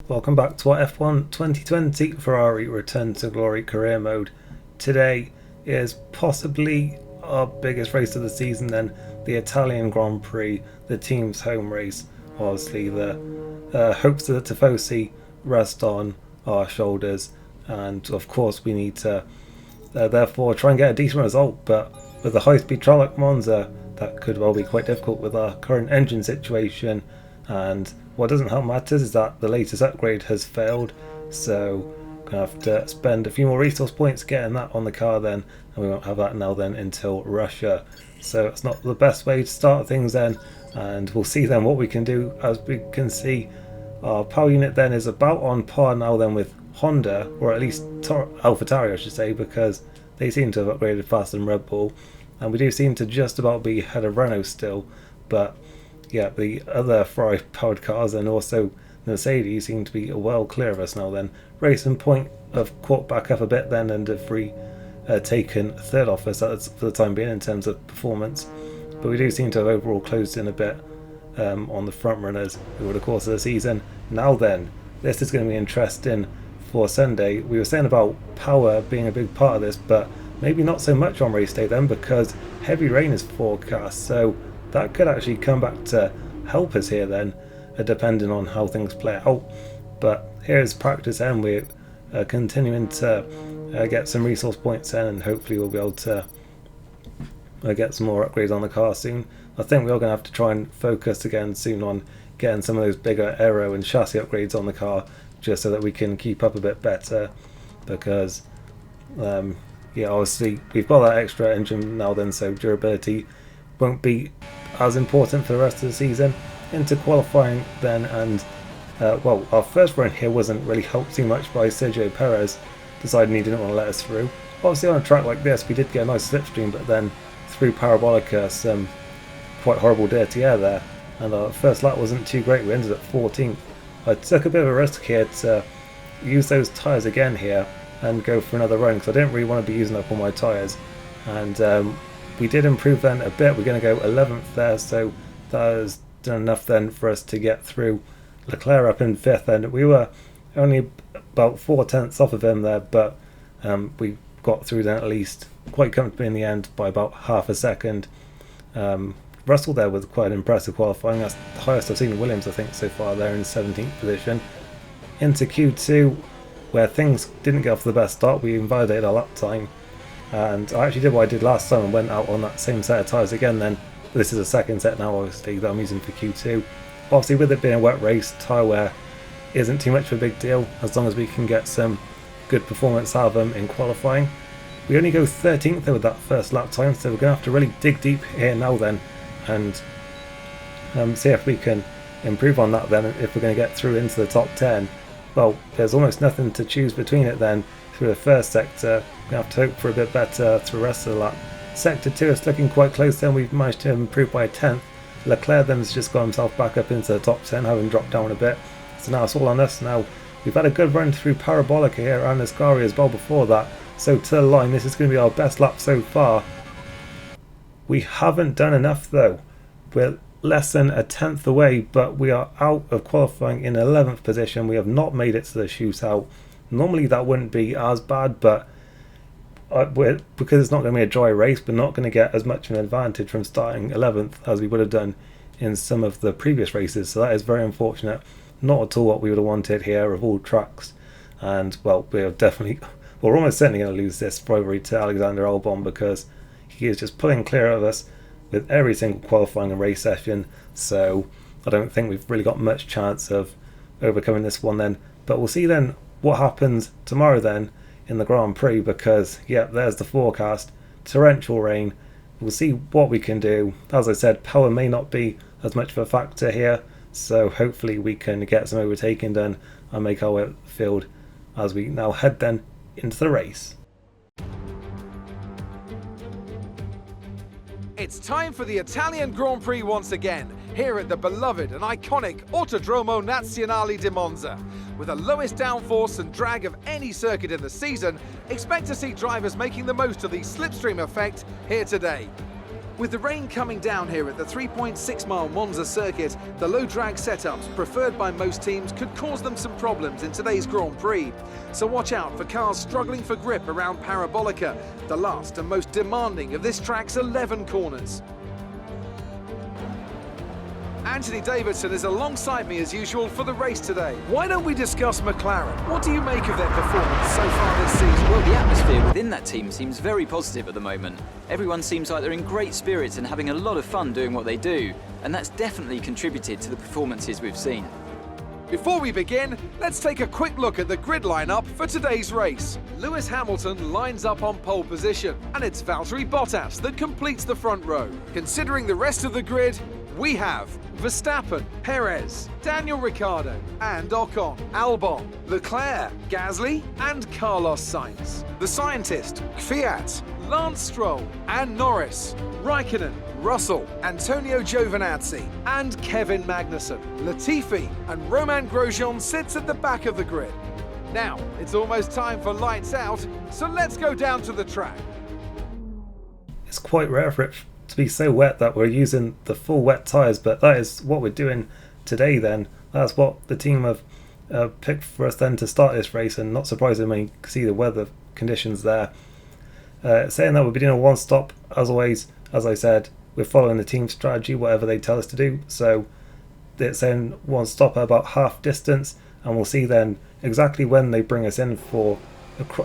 Welcome back to our F1 2020 Ferrari Return to Glory career mode. Today is possibly our biggest race of the season then, the Italian Grand Prix, the team's home race. Obviously the hopes of the Tifosi rest on our shoulders, and of course we need to therefore try and get a decent result, but with a high-speed trial like Monza that could well be quite difficult with our current engine situation. And what doesn't help matters is that the latest upgrade has failed, so we're going to have to spend a few more resource points getting that on the car then, and we won't have that now then until Russia. So it's not the best way to start things then, and we'll see then what we can do. As we can see, our power unit then is about on par now then with Honda, or at least AlphaTauri I should say, because they seem to have upgraded faster than Red Bull, and we do seem to just about be ahead of Renault still, but yeah, the other Ferrari powered cars and also the Mercedes seem to be well clear of us now then. Racing Point have caught back up a bit then and have taken third off us for the time being in terms of performance, but we do seem to have overall closed in a bit on the front runners over the course of the season. Now then, this is going to be interesting for Sunday. We were saying about power being a big part of this, but maybe not so much on race day then, because heavy rain is forecast, so that could actually come back to help us here then, depending on how things play out. But here's practice and we're continuing to get some resource points in, and hopefully we'll be able to get some more upgrades on the car soon. I think we're going to have to try and focus again soon on getting some of those bigger aero and chassis upgrades on the car, just so that we can keep up a bit better, because yeah, obviously we've got that extra engine now then, so durability won't be as important for the rest of the season. Into qualifying then, and well, our first run here wasn't really helped too much by Sergio Perez deciding he didn't want to let us through. Obviously on a track like this we did get a nice slipstream, but then through Parabolica some quite horrible dirty air there, and our first lap wasn't too great. We ended at 14th. I took a bit of a risk here to use those tyres again here and go for another run, because I didn't really want to be using up all my tyres, and we did improve then a bit. We're going to go 11th there, so that has done enough then for us to get through Leclerc up in 5th, and we were only about 4/10ths off of him there, but we got through then at least quite comfortably in the end by about half a second. Russell there with quite impressive qualifying. That's the highest I've seen Williams I think so far there in 17th position. Into Q2 where things didn't get off to the best start. We invalidated our lap time, and I actually did what I did last time and went out on that same set of tyres again then. This is a second set now obviously that I'm using for Q2. Obviously with it being a wet race, tyre wear isn't too much of a big deal as long as we can get some good performance out of them in qualifying. We only go 13th though with that first lap time, so we're going to have to really dig deep here now then and see if we can improve on that then, if we're going to get through into the top 10. Well, there's almost nothing to choose between it then. Through the first sector, we have to hope for a bit better through the rest of the lap. Sector 2 is looking quite close then. We've managed to improve by a 10th. Leclerc then has just got himself back up into the top 10, having dropped down a bit. So now it's all on us now. We've had a good run through Parabolica here and Ascari as well before that. So to the line, this is going to be our best lap so far. We haven't done enough though. We're less than a 10th away, but we are out of qualifying in 11th position. We have not made it to the shootout. Normally that wouldn't be as bad, but because it's not going to be a dry race, we're not going to get as much of an advantage from starting 11th as we would have done in some of the previous races. So that is very unfortunate. Not at all what we would have wanted here of all tracks. And well, we're almost certainly going to lose this rivalry to Alexander Albon, because he is just pulling clear of us with every single qualifying and race session. So I don't think we've really got much chance of overcoming this one then. But we'll see then what happens tomorrow then in the Grand Prix, because yeah, there's the forecast, torrential rain. We'll see what we can do. As I said, power may not be as much of a factor here, so hopefully we can get some overtaking done and make our way up the field as we now head then into the race. It's time for the Italian Grand Prix once again, here at the beloved and iconic Autodromo Nazionale di Monza. With the lowest downforce and drag of any circuit in the season, expect to see drivers making the most of the slipstream effect here today. With the rain coming down here at the 3.6 mile Monza circuit, the low drag setups preferred by most teams could cause them some problems in today's Grand Prix. So watch out for cars struggling for grip around Parabolica, the last and most demanding of this track's 11 corners. Anthony Davidson is alongside me as usual for the race today. Why don't we discuss McLaren? What do you make of their performance so far this season? Well, the atmosphere within that team seems very positive at the moment. Everyone seems like they're in great spirits and having a lot of fun doing what they do, and that's definitely contributed to the performances we've seen. Before we begin, let's take a quick look at the grid lineup for today's race. Lewis Hamilton lines up on pole position, and it's Valtteri Bottas that completes the front row. Considering the rest of the grid, we have Verstappen, Perez, Daniel Ricciardo and Ocon, Albon, Leclerc, Gasly and Carlos Sainz. The scientist, Fiat, Lance Stroll and Norris, Raikkonen, Russell, Antonio Giovinazzi and Kevin Magnussen. Latifi and Romain Grosjean sits at the back of the grid. Now, it's almost time for lights out, so let's go down to the track. It's quite rare for it to be so wet that we're using the full wet tyres, but that is what we're doing today then. That's what the team have picked for us then to start this race, and not surprising when you see the weather conditions there. Saying that we'll be doing a one stop as always. As I said, we're following the team strategy, whatever they tell us to do, so it's saying one stop at about half distance, and we'll see then exactly when they bring us in for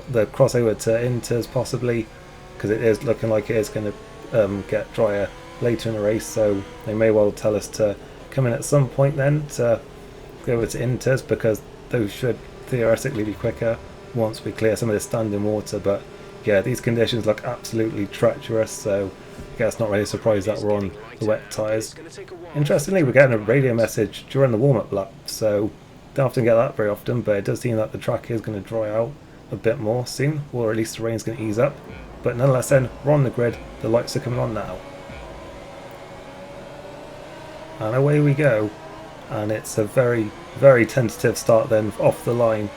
the crossover to Inters possibly, because it is looking like it is going to get drier later in the race, so they may well tell us to come in at some point then to go over to Inters, because those should theoretically be quicker once we clear some of this standing water. But yeah, these conditions look absolutely treacherous, so I guess not really surprised that we're on the wet tyres. Interestingly, we're getting a radio message during the warm-up lap, so don't often get that very often, but it does seem that the track is going to dry out a bit more soon, or at least the rain's going to ease up. But nonetheless then, we're on the grid, the lights are coming on now. And away we go. And it's a very, very tentative start then off the line,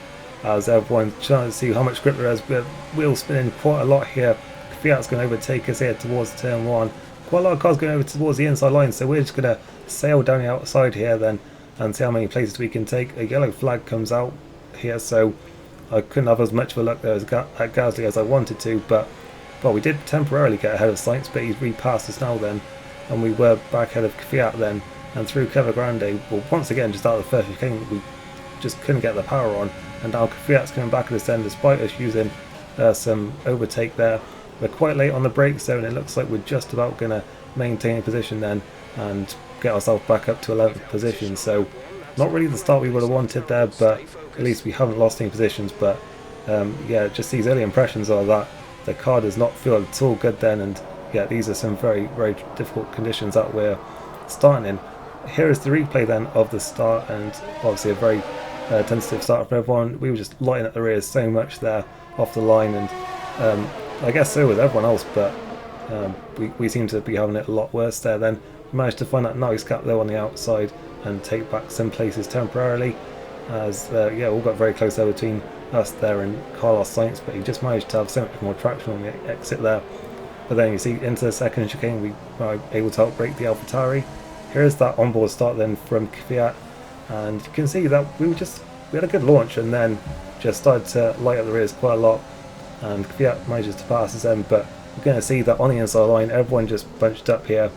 as everyone's trying to see how much grip there is. We're wheel spinning quite a lot here. Fiat's going to overtake us here towards turn 1. Quite a lot of cars going over towards the inside line, so we're just going to sail down the outside here then and see how many places we can take. A yellow flag comes out here, so I couldn't have as much of a look there at Gasly as I wanted to, but well, we did temporarily get ahead of Sainz, but he's repassed us now then, and we were back ahead of Fiat then, and through Evergrande, well, once again, just out of the first chicane, we just couldn't get the power on, and now Fiat's coming back at us then, despite us using some overtake there. We're quite late on the brakes though, and it looks like we're just about going to maintain a position then, and get ourselves back up to 11th position, so not really the start we would have wanted there, but at least we haven't lost any positions. But yeah, just these early impressions are that the car does not feel at all good then, and yeah, these are some very, very difficult conditions that we're starting in. Here is the replay then of the start, and obviously a very tentative start for everyone. We were just lighting up the rears so much there off the line, and I guess so was everyone else, but we seem to be having it a lot worse there then. We managed to find that nice gap there on the outside and take back some places temporarily, as yeah, all got very close there between us there and Carlos Sainz, but he just managed to have so much more traction on the exit there. But then you see into the second chicane, we were able to outbrake the AlphaTauri. Here's that onboard start then from Fiat, and you can see that we had a good launch, and then just started to light up the rears quite a lot, and Fiat manages to pass us then. But we're going to see that on the inside line, everyone just bunched up here,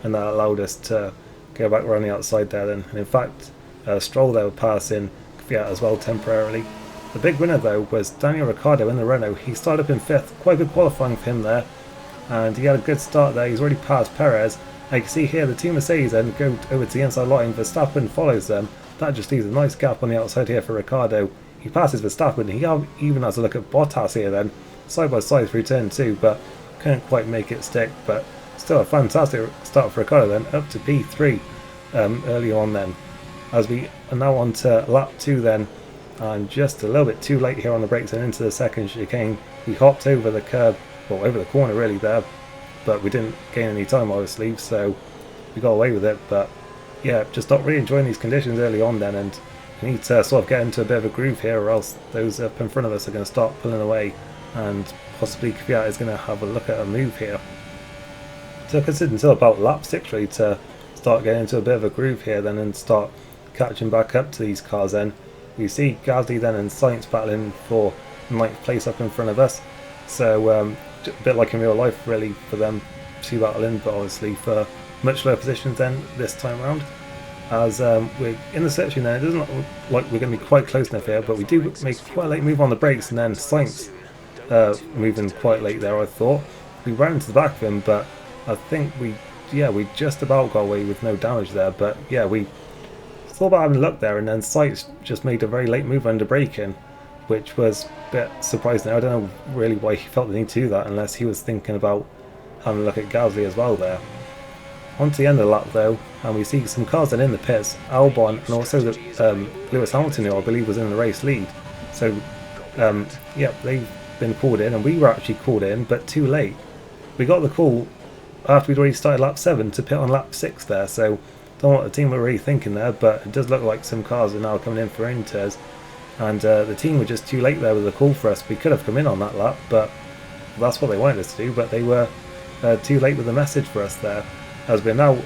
and that allowed us to go back around the outside there then. And in fact, Stroll there would pass in Fiat as well temporarily. The big winner though was Daniel Ricciardo in the Renault. He started up in 5th, quite good qualifying for him there, and he had a good start there. He's already passed Perez. And you can see here the team Mercedes then go over to the inside line. Verstappen follows them. That just leaves a nice gap on the outside here for Ricciardo. He passes Verstappen. He even has a look at Bottas here then, side by side through turn 2, but couldn't quite make it stick. But still a fantastic start for Ricciardo then, up to P3 early on then. As we are now on to lap 2 then, and just a little bit too late here on the brakes and into the second chicane. We hopped over the curb, well, over the corner really there, but we didn't gain any time obviously, so we got away with it. But yeah, just not really enjoying these conditions early on then, and we need to sort of get into a bit of a groove here, or else those up in front of us are going to start pulling away, and possibly Fiat is going to have a look at a move here. took us until about lap 6 really to start getting into a bit of a groove here then and start catching back up to these cars. Then we see Gasly then and Sainz battling for 9th place up in front of us, so a bit like in real life really for them to battle in, but obviously for much lower positions than this time around. As we're in the section then, it doesn't look like we're going to be quite close enough here, but we do make quite a late move on the brakes, and then Sainz moving quite late there. I thought we ran into the back of him, but I think we just about got away with no damage there. But yeah, we thought about having luck there, and then Sainz just made a very late move under braking, which was a bit surprising. I don't know really why he felt the need to do that, unless he was thinking about having a look at Gasly as well there. On to the end of the lap though, and we see some cars then in the pits, Albon and also Lewis Hamilton, who I believe was in the race lead. So yeah, they've been called in, and we were actually called in, but too late. We got the call after we'd already started lap 7 to pit on lap 6 there, so don't know what the team were really thinking there, but it does look like some cars are now coming in for inters, and the team were just too late there with the call for us. We could have come in on that lap, but that's what they wanted us to do, but they were too late with the message for us there. As we're now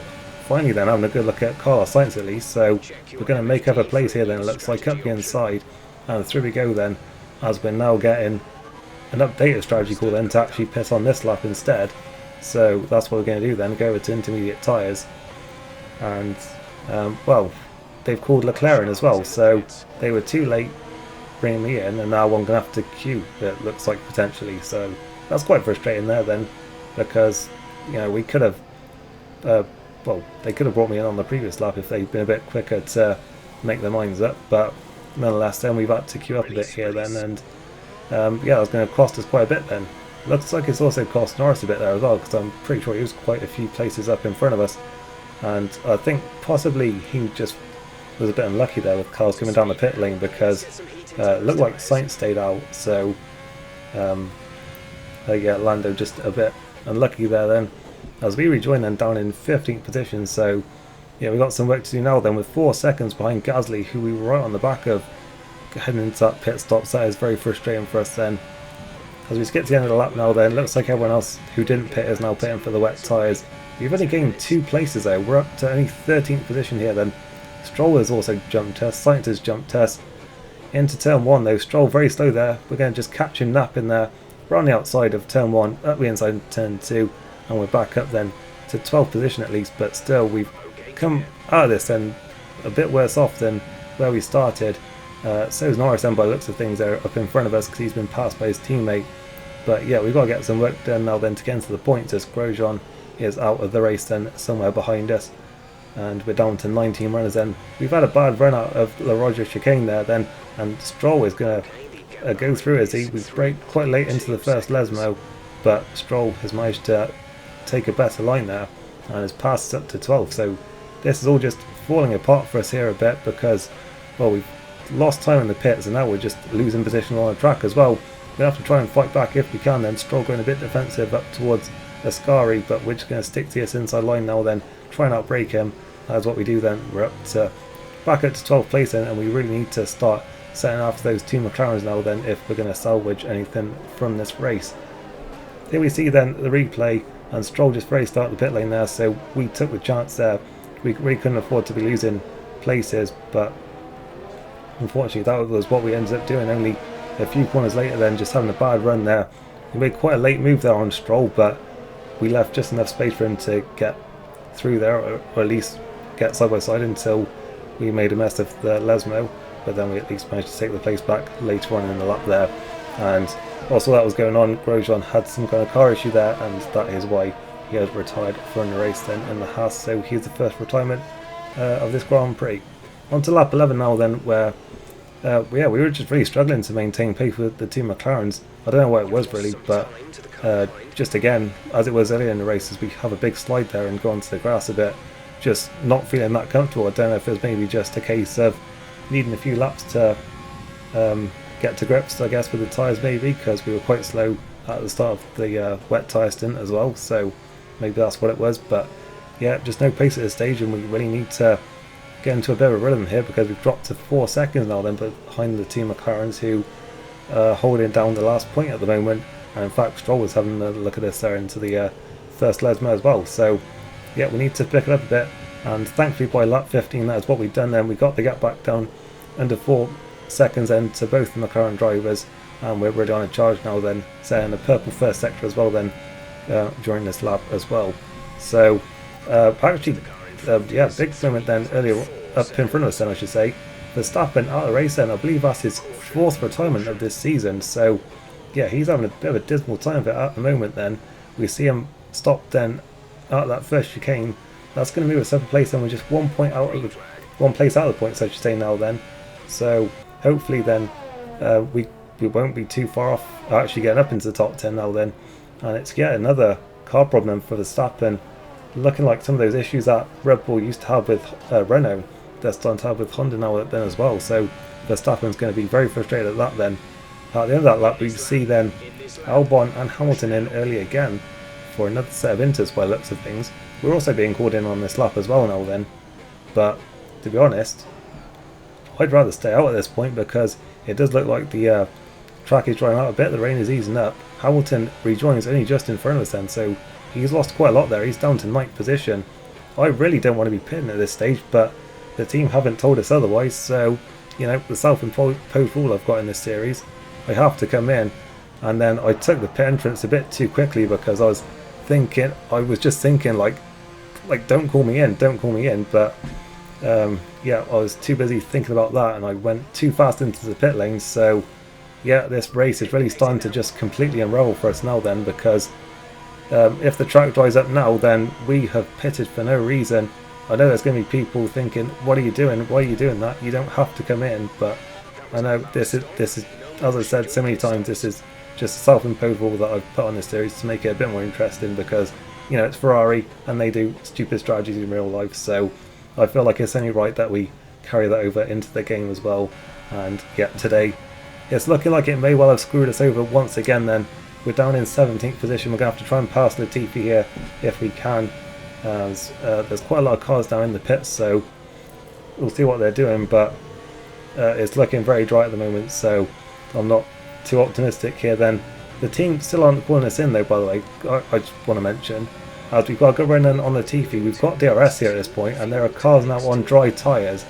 finally then having a good look at Carlos Sainz at least, so we're going to make up a place here then, it looks like, up the inside, and through we go then, as we're now getting an updated strategy call then to actually pit on this lap instead. So that's what we're going to do then, go over to intermediate tyres, and well, they've called Leclerc in as well, so they were too late bringing me in, and now I'm going to have to queue, it looks like, potentially. So that's quite frustrating there then, because you know we could have well, they could have brought me in on the previous lap if they'd been a bit quicker to make their minds up, but nonetheless then we've had to queue up a bit here then, and yeah, it's going to cost us quite a bit then. Looks like it's also cost Norris a bit there as well, because I'm pretty sure he was quite a few places up in front of us, and I think possibly he just was a bit unlucky there with cars coming down the pit lane, because it looked like Sainz stayed out, so yeah, Lando just a bit unlucky there then, as we rejoin then down in 15th position. So yeah, we've got some work to do now then, with 4 seconds behind Gasly, who we were right on the back of heading into that pit stop. So that is very frustrating for us then. As we skip to the end of the lap now then, looks like everyone else who didn't pit is now pitting for the wet tyres. We've only gained 2 places though, we're up to only 13th position here then. Stroll has also jumped us, Sainz has jumped us. Into turn 1 though, Stroll very slow there, we're going to just catch him napping there. We're on the outside of turn 1, up the inside of turn 2, and we're back up then to 12th position at least, but still we've come out of this then a bit worse off than where we started. So is Norris then by the looks of things there up in front of us, because he's been passed by his teammate. But yeah, we've got to get some work done now then to get into the points, as Grosjean is out of the race then somewhere behind us, and we're down to 19 runners then. We've had a bad run out of La Roger chicane there then, and Stroll is going to go through as we brake quite late into the first Lesmo, but Stroll has managed to take a better line there and has passed up to 12th. So this is all just falling apart for us here a bit, because well, we've lost time in the pits and now we're just losing position on the track as well. We have to try and fight back if we can then. Stroll going a bit defensive up towards Ascari, but we're just going to stick to this inside line now then, try and outbrake him. That's what we do then. We're back up to 12th place then, and we really need to start setting after those 2 McLarens now then if we're going to salvage anything from this race. Here we see then the replay, and Stroll just very start the pit lane there, so we took the chance there. We really couldn't afford to be losing places, but unfortunately that was what we ended up doing. Only a few corners later then, just having a bad run there. We made quite a late move there on Stroll, but we left just enough space for him to get through there, or at least get side by side until we made a mess of the Lesmo, but then we at least managed to take the place back later on in the lap there. And also that was going on, Grosjean had some kind of car issue there, and that is why he had retired from the race then in the Haas, so he's the first retirement of this Grand Prix. On to lap 11 now then, where yeah, we were just really struggling to maintain pace with the 2 McLarens. I don't know why it was really, but just again, as it was earlier in the race, as we have a big slide there and go onto the grass a bit, just not feeling that comfortable. I don't know if it was maybe just a case of needing a few laps to get to grips, I guess, with the tyres maybe, because we were quite slow at the start of the wet tyre stint as well, so maybe that's what it was. But yeah, just no pace at this stage, and we really need to get into a bit of a rhythm here, because we've dropped to 4 seconds now then behind the 2 McLarens, who are holding down the last point at the moment. And in fact, Stroll was having a look at this there into the first Lesmo as well. So yeah, we need to pick it up a bit, and thankfully by lap 15 that is what we've done then. We got the gap back down under 4 seconds then to both the McLaren drivers, and we're really on a charge now then, setting a purple first sector as well then during this lap as well. So actually yeah, big moment then earlier up in front of us then, I should say. Verstappen out of the race then, I believe that's his 4th retirement of this season, so yeah, he's having a bit of a dismal time of it at the moment then. We see him stop then at that first chicane. That's going to move us up a place, and we're just 1 point out of the, 1 place out of the points, I should say now then. So hopefully then we won't be too far off actually getting up into the top 10 now then. And it's yet another car problem for Verstappen, looking like some of those issues that Red Bull used to have with Renault, they're starting to have with Honda now then as well. So Verstappen's going to be very frustrated at that then. At the end of that lap we see then Albon and Hamilton in early again for another set of inters by the looks of things. We're also being called in on this lap as well now then, but to be honest, I'd rather stay out at this point because it does look like the track is drying out a bit, the rain is easing up. Hamilton rejoins only just in front of us then, so he's lost quite a lot there. He's down to 9th position. I really don't want to be pitting at this stage, but the team haven't told us otherwise, so you know, the self-imposed rule I've got in this series, I have to come in. And then I took the pit entrance a bit too quickly because I was just thinking like don't call me in, but yeah, I was too busy thinking about that and I went too fast into the pit lane. So yeah, this race is really starting to just completely unravel for us now then, because if the track dries up now, then we have pitted for no reason. I know there's going to be people thinking, what are you doing, why are you doing that, you don't have to come in, but I know this is as I said so many times, this is just a self-imposed rule that I've put on this series to make it a bit more interesting, because you know, it's Ferrari and they do stupid strategies in real life, so I feel like it's only right that we carry that over into the game as well. And yeah, today it's looking like it may well have screwed us over once again then. We're down in 17th position, we're going to have to try and pass Latifi here if we can, as there's quite a lot of cars down in the pits, so we'll see what they're doing, but it's looking very dry at the moment, so I'm not too optimistic here then. The team still aren't calling us in though, by the way. I just want to mention, as we've got a good run on Latifi, we've got DRS here at this point, and there are cars now on dry tyres.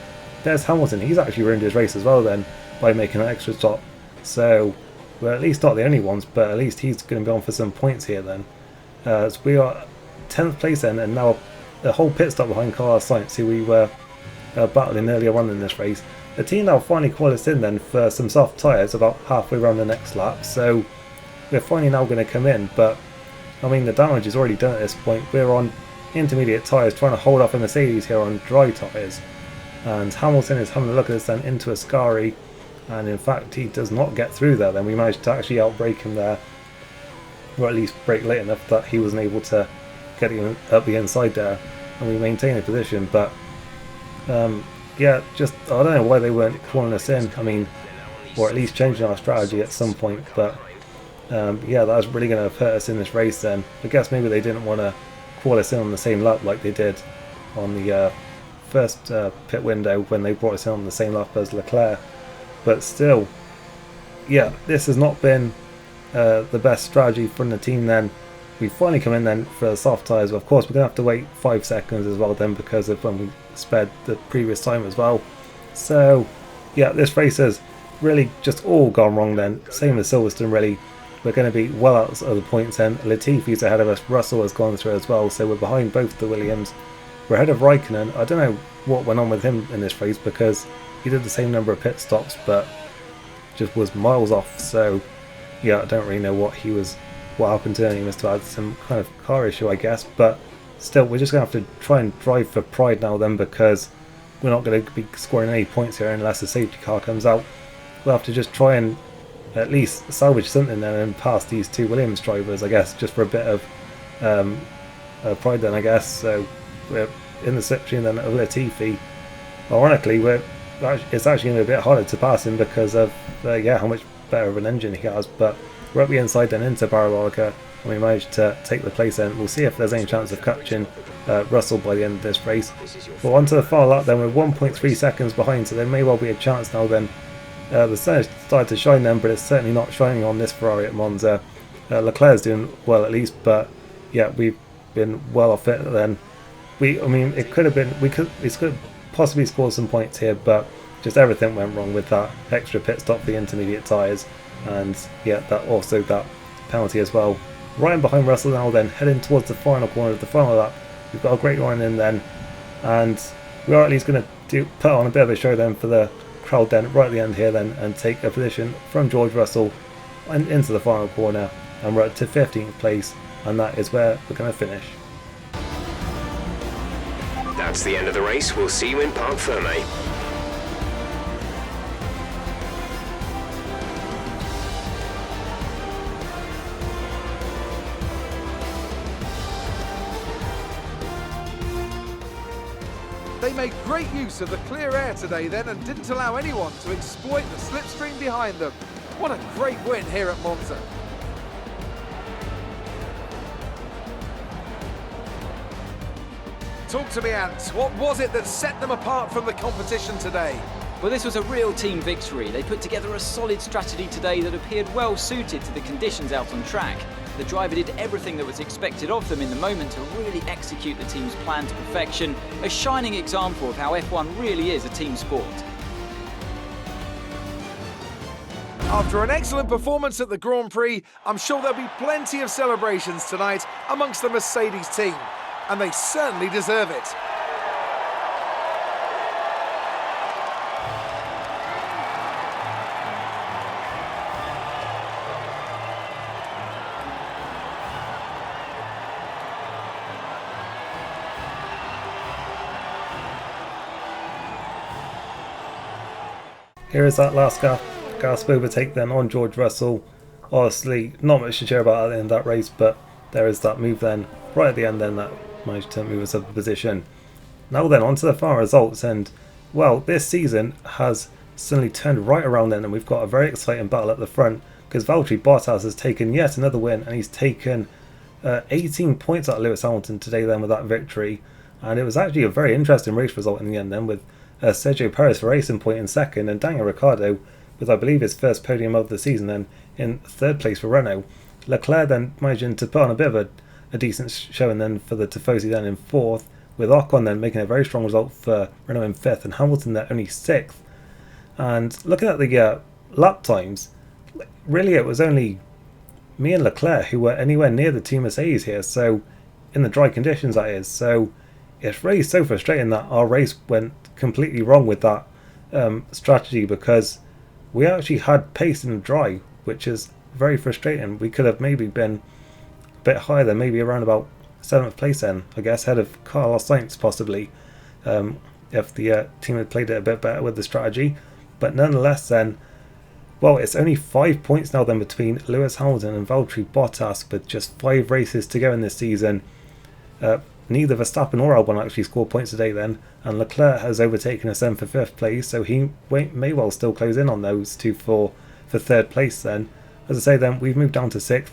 There's Hamilton, he's actually ruined his race as well then by making an extra stop, so we're at least not the only ones, but at least he's going to be on for some points here then. So we are 10th place then, and now the whole pit stop behind Carlos Sainz, who we were battling earlier on in this race. The team now finally called us in then for some soft tyres about halfway around the next lap, so we're finally now going to come in, but I mean the damage is already done at this point. We're on intermediate tyres trying to hold off a Mercedes here on dry tyres, and Hamilton is having a look at us then into Ascari, and in fact he does not get through there. Then we managed to actually outbrake him there, or at least brake late enough that he wasn't able to get him up the inside there, and we maintain a position. But yeah, just I don't know why they weren't calling us in, I mean, or at least changing our strategy at some point, but yeah, that was really going to hurt us in this race then. I guess maybe they didn't want to call us in on the same lap like they did on the first pit window when they brought us in on the same lap as Leclerc, but still, yeah, this has not been the best strategy from the team then. We finally come in then for the soft tyres. Of course, we're going to have to wait 5 seconds as well then because of when we sped the previous time as well. So yeah, this race has really just all gone wrong then. Same as Silverstone really. We're going to be well out of the points then. Latifi's ahead of us. Russell has gone through as well, so we're behind both the Williams. We're ahead of Raikkonen. I don't know what went on with him in this race because he did the same number of pit stops but just was miles off. So yeah, I don't really know what happened to him. He must have had some kind of car issue, I guess, but still we're just going to have to try and drive for pride now then, because we're not going to be scoring any points here unless a safety car comes out. We'll have to just try and at least salvage something then and pass these 2 Williams drivers, I guess, just for a bit of pride then, I guess. So we're in the slipstream then of Latifi. Ironically, it's actually going to be a bit harder to pass him because of yeah, how much better of an engine he has, but we're up the inside then into Parabolica, and we managed to take the place then. We'll see if there's any chance of catching Russell by the end of this race. But onto the final lap then, we're 1.3 seconds behind, so there may well be a chance now then. The sun has started to shine then, but it's certainly not shining on this Ferrari at Monza. Leclerc's doing well at least, but yeah, we've been well off it, then I mean, it could have been, we could have possibly scored some points here, but just everything went wrong with that extra pit stop for the intermediate tyres, and yeah, that penalty as well. Right in behind Russell now, then heading towards the final corner of the final lap. We've got a great run in then, and we are at least going to put on a bit of a show then for the crowd then right at the end here then, and take a position from George Russell and into the final corner, and we're up to 15th place, and that is where we're going to finish. That's the end of the race. We'll see you in Parc Fermé. They made great use of the clear air today then and didn't allow anyone to exploit the slipstream behind them. What a great win here at Monza. Talk to me, Ant. What was it that set them apart from the competition today? Well, this was a real team victory. They put together a solid strategy today that appeared well suited to the conditions out on track. The driver did everything that was expected of them in the moment to really execute the team's plan to perfection, a shining example of how F1 really is a team sport. After an excellent performance at the Grand Prix, I'm sure there'll be plenty of celebrations tonight amongst the Mercedes team, and they certainly deserve it. Here is that last gasp overtake then on George Russell. Honestly, not much to cheer about at the end of that race, but there is that move then right at the end then that managed to move us up a position. Now then, on to the final results, and well, this season has suddenly turned right around then, and we've got a very exciting battle at the front, because Valtteri Bottas has taken yet another win, and he's taken 18 points out of Lewis Hamilton today then with that victory. And it was actually a very interesting race result in the end then, with Sergio Perez for Racing Point in second, and Daniel Ricciardo with, I believe, his first podium of the season then in third place for Renault. Leclerc then managing to put on a bit of a decent showing then for the Tifosi then in fourth, with Ocon then making a very strong result for Renault in fifth, and Hamilton there only sixth. And looking at the lap times, really it was only me and Leclerc who were anywhere near the Team Mercedes here, so in the dry conditions that is. So it's really so frustrating that our race went completely wrong with that strategy, because we actually had pace in the dry, which is very frustrating. We could have maybe been a bit higher than maybe around about 7th place then, I guess, ahead of Carlos Sainz possibly, if the team had played it a bit better with the strategy. But nonetheless then, well, it's only 5 points now then between Lewis Hamilton and Valtteri Bottas with just 5 races to go in this season. Neither Verstappen or Albon actually scored points today then, and Leclerc has overtaken us then for 5th place, so he may well still close in on those two for 3rd place then. As I say then, we've moved down to 6th.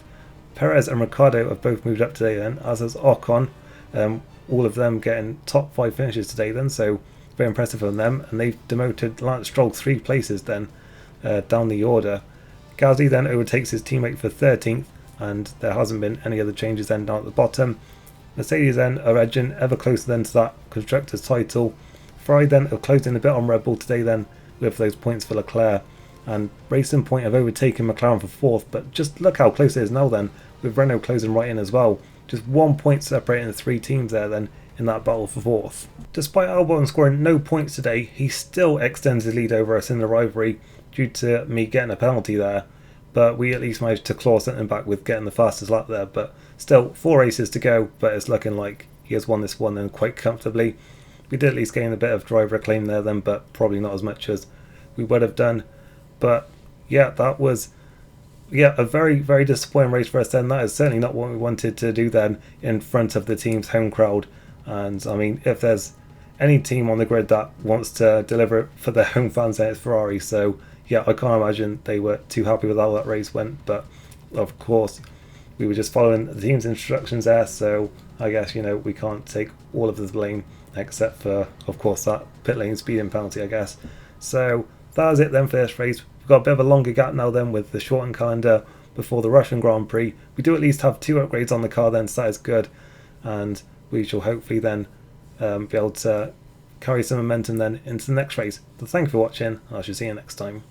Perez and Ricciardo have both moved up today then, as has Ocon, all of them getting top 5 finishes today then, so very impressive from them, and they've demoted Lance Stroll 3 places then down the order. Gasly then overtakes his teammate for 13th, and there hasn't been any other changes then down at the bottom. Mercedes then are edging ever closer then to that Constructors title. Ferrari then have closed in a bit on Red Bull today then with those points for Leclerc, and Racing Point have overtaken McLaren for 4th, but just look how close it is now then, with Renault closing right in as well. Just 1 point separating the 3 teams there then in that battle for 4th. Despite Albon scoring no points today, he still extends his lead over us in the rivalry due to me getting a penalty there, but we at least managed to claw something back with getting the fastest lap there. But still, 4 races to go, but it's looking like he has won this one then quite comfortably. We did at least gain a bit of driver acclaim there then, but probably not as much as we would have done. But yeah, that was a very, very disappointing race for us then. That is certainly not what we wanted to do then in front of the team's home crowd. And I mean, if there's any team on the grid that wants to deliver for their home fans, then it's Ferrari. So yeah, I can't imagine they were too happy with how that race went. But of course, we were just following the team's instructions there. So I guess, we can't take all of the blame except for, of course, that pit lane speeding penalty, I guess. So that was it then for this race. We've got a bit of a longer gap now then with the shortened calendar before the Russian Grand Prix. We do at least have 2 upgrades on the car then, so that is good. and we shall hopefully then be able to carry some momentum then into the next race. But thank you for watching, and I shall see you next time.